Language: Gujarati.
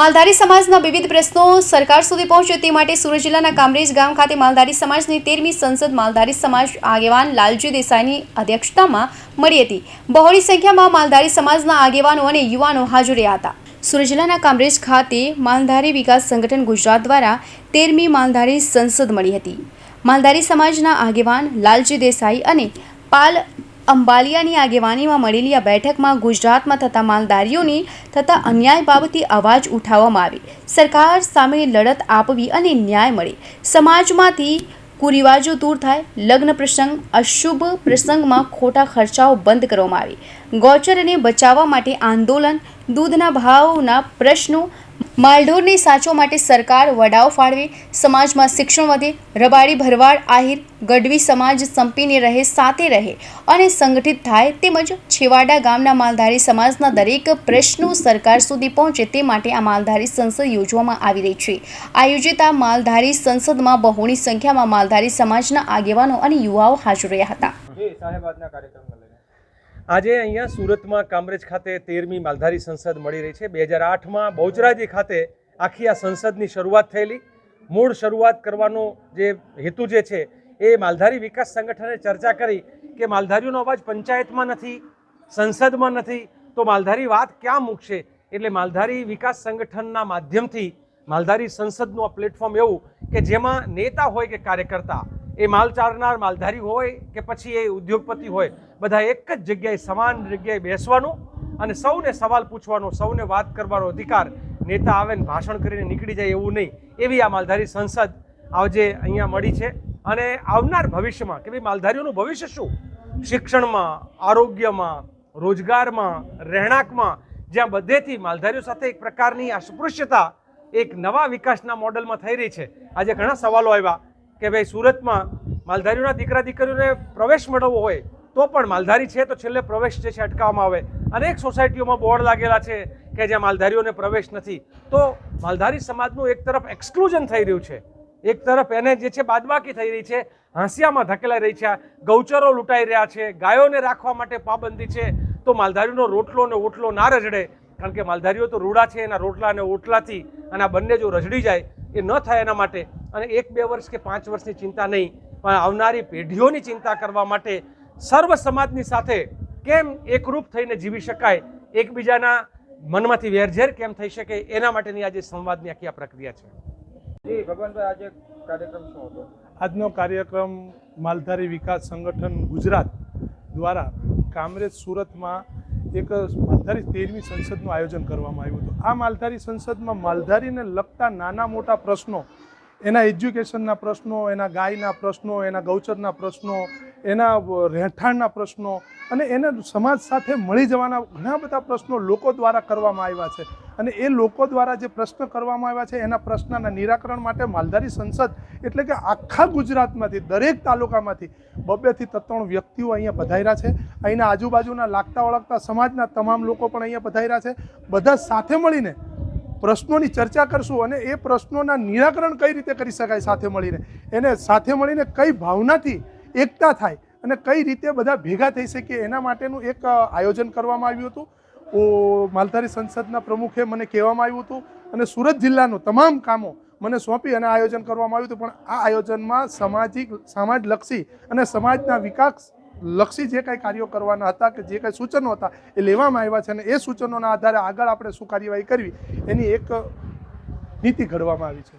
માલધારી સમાજના વિવિધ પ્રશ્નો સરકાર સુધી પહોંચે તે માટે સુરત જિલ્લાના કામરેજ ગામ ખાતે માલધારી સમાજની 13મી સંસદ માલધારી સમાજ આગેવાન લાલજી દેસાઈની અધ્યક્ષતામાં મળી હતી। બહોળી સંખ્યામાં માલધારી સમાજના આગેવાનો અને યુવાનો હાજર રહ્યા હતા। સુરત જિલ્લાના કામરેજ ખાતે માલધારી વિકાસ સંગઠન ગુજરાત દ્વારા 13મી માલધારી સંસદ મળી હતી। માલધારી સમાજના આગેવાન લાલજી દેસાઈ અને પાલ અંબાલિયાની આગેવાનીમાં મળેલી આ બેઠકમાં ગુજરાતમાં થતા માલધારીઓની થતા અન્યાય બાબતે અવાજ ઉઠાવવામાં આવી, સરકાર સામે લડત આપવી અને ન્યાય મળે, સમાજમાંથી કુરિવાજો દૂર થાય, લગ્ન પ્રસંગ અશુભ પ્રસંગમાં ખોટા ખર્ચાઓ બંધ કરવામાં આવે, ગૌચરને બચાવવા માટે આંદોલન, દૂધના ભાવના પ્રશ્નો, માલઢોરને સાચવવા માટે સરકાર વડાઓ ફાળવે, સમાજમાં શિક્ષણ વધે, રબારી ભરવાડ આહિર ગઢવી સમાજ સંપીને રહે, સાથે રહે અને સંગઠિત થાય, તેમજ છેવાડા ગામના માલધારી સમાજના દરેક પ્રશ્નો સરકાર સુધી પહોંચે તે માટે આ માલધારી સંસદ યોજવામાં આવી રહી છે। આયોજિત આ માલધારી સંસદમાં બહોળી સંખ્યામાં માલધારી સમાજના આગેવાનો અને યુવાઓ હાજર રહ્યા હતા। આજે અહીંયા સુરતમાં કામરેજ ખાતે 13મી માલધારી સંસદ મળી રહી છે। 2008માં બહુચરાજી ખાતે આખી આ સંસદની શરૂઆત થયેલી। મૂળ શરૂઆત કરવાનો જે હેતુ જે છે એ માલધારી વિકાસ સંગઠને ચર્ચા કરી કે માલધારીઓનો અવાજ પંચાયતમાં નથી, સંસદમાં નથી, તો માલધારી વાત ક્યાં મૂકશે, એટલે માલધારી વિકાસ સંગઠનના માધ્યમથી માલધારી સંસદનું આ પ્લેટફોર્મ એવું કે જેમાં નેતા હોય કે કાર્યકર્તા, એ માલ ચારનાર માલધારી હોય કે પછી એ ઉદ્યોગપતિ હોય, બધા એક જ જગ્યાએ સમાન જગ્યાએ બેસવાનું અને સૌને સવાલ પૂછવાનો, સૌને વાત કરવાનો અધિકાર, નેતા આવે ને ભાષણ કરીને નીકળી જાય એવું નહીં, એવી આ માલધારી સંસદ આજે અહીંયા મળી છે। અને આવનાર ભવિષ્યમાં કે ભાઈ માલધારીઓનું ભવિષ્ય શું, શિક્ષણમાં, આરોગ્યમાં, રોજગારમાં, રહેણાંકમાં, જ્યાં બધેથી માલધારીઓ સાથે એક પ્રકારની અસ્પૃશ્યતા એક નવા વિકાસના મોડલમાં થઈ રહી છે। આજે ઘણા સવાલો આવ્યા કે ભાઈ સુરતમાં માલધારીઓના દીકરા દીકરીઓને પ્રવેશ મેળવવો હોય તો પણ માલધારી છે તો છેલ્લે પ્રવેશ જે છે અટકાવવામાં આવે। અનેક સોસાયટીઓમાં બોર્ડ લાગેલા છે કે જ્યાં માલધારીઓને પ્રવેશ નથી, તો માલધારી સમાજનું એક તરફ એક્સક્લુઝન થઈ રહ્યું છે, એક તરફ એને જે છે બાદબાકી થઈ રહી છે, હાંસિયામાં ધકેલાઈ રહી છે, ગૌચરો લૂંટાઈ રહ્યા છે, ગાયોને રાખવા માટે પાબંદી છે, તો માલધારીનો રોટલો ને ઓટલો ના રજડે, કારણ કે માલધારીઓ તો રૂડા છે, એના રોટલા અને ઓટલાથી અને આ બંને જો રજડી જાય એ ન થાય એના માટે અને 1-2 વર્ષ કે 5 વર્ષની ચિંતા નહીં પણ આવનારી પેઢીઓની ચિંતા કરવા માટે સર્વ સમાજની સાથે કેમ એકરૂપ થઈને જીવી શકાય, એકબીજાના મનમાંથી વેરઝેર કેમ થઈ શકે, એના માટેની આજે સંવાદની આખી આ પ્રક્રિયા છે। જી ભગવાનભાઈ, આજે કાર્યક્રમ શું હતો? આજનો કાર્યક્રમ માલધારી વિકાસ સંગઠન ગુજરાત દ્વારા કામરેજ સુરતમાં એક માલધારી 13મી સંસદનું આયોજન કરવામાં આવ્યું હતું। આ માલધારી સંસદમાં માલધારીને લગતા નાના મોટા પ્રશ્નો, એના એજ્યુકેશનના પ્રશ્નો, એના ગાયના પ્રશ્નો, એના ગૌચરના પ્રશ્નો, એના રહેઠાણના પ્રશ્નો અને એને સમાજ સાથે મળી જવાના ઘણા બધા પ્રશ્નો લોકો દ્વારા કરવામાં આવ્યા છે અને એ લોકો દ્વારા જે પ્રશ્ન કરવામાં આવ્યા છે એના પ્રશ્નના નિરાકરણ માટે માલધારી સંસદ એટલે કે આખા ગુજરાતમાંથી દરેક તાલુકામાંથી 2-2 થી 3 વ્યક્તિઓ અહીંયા પધાર્યા છે। અહીંના આજુબાજુના લાગતા વળગતા સમાજના તમામ લોકો પણ અહીંયા પધાર્યા છે। બધા સાથે મળીને પ્રશ્નોની ચર્ચા કરશું અને એ પ્રશ્નોના નિરાકરણ કઈ રીતે કરી શકાય, સાથે મળીને એને સાથે મળીને કઈ ભાવનાથી એકતા થાય અને કઈ રીતે બધા ભેગા થઈ શકીએ એના માટેનું એક આયોજન કરવામાં આવ્યું હતું। માલધારી સંસદના પ્રમુખે મને કહેવામાં આવ્યું હતું અને સુરત જિલ્લાનું તમામ કામો મને સોંપી અને આયોજન કરવામાં આવ્યું હતું, પણ આ આયોજનમાં સમાજલક્ષી અને સમાજના વિકાસ લક્ષી જે કાંઈ કાર્યો કરવાના હતા કે જે કાંઈ સૂચનો હતા એ લેવામાં આવ્યા છે અને એ સૂચનોના આધારે આગળ આપણે શું કાર્યવાહી કરવી એની એક નીતિ ઘડવામાં આવી છે।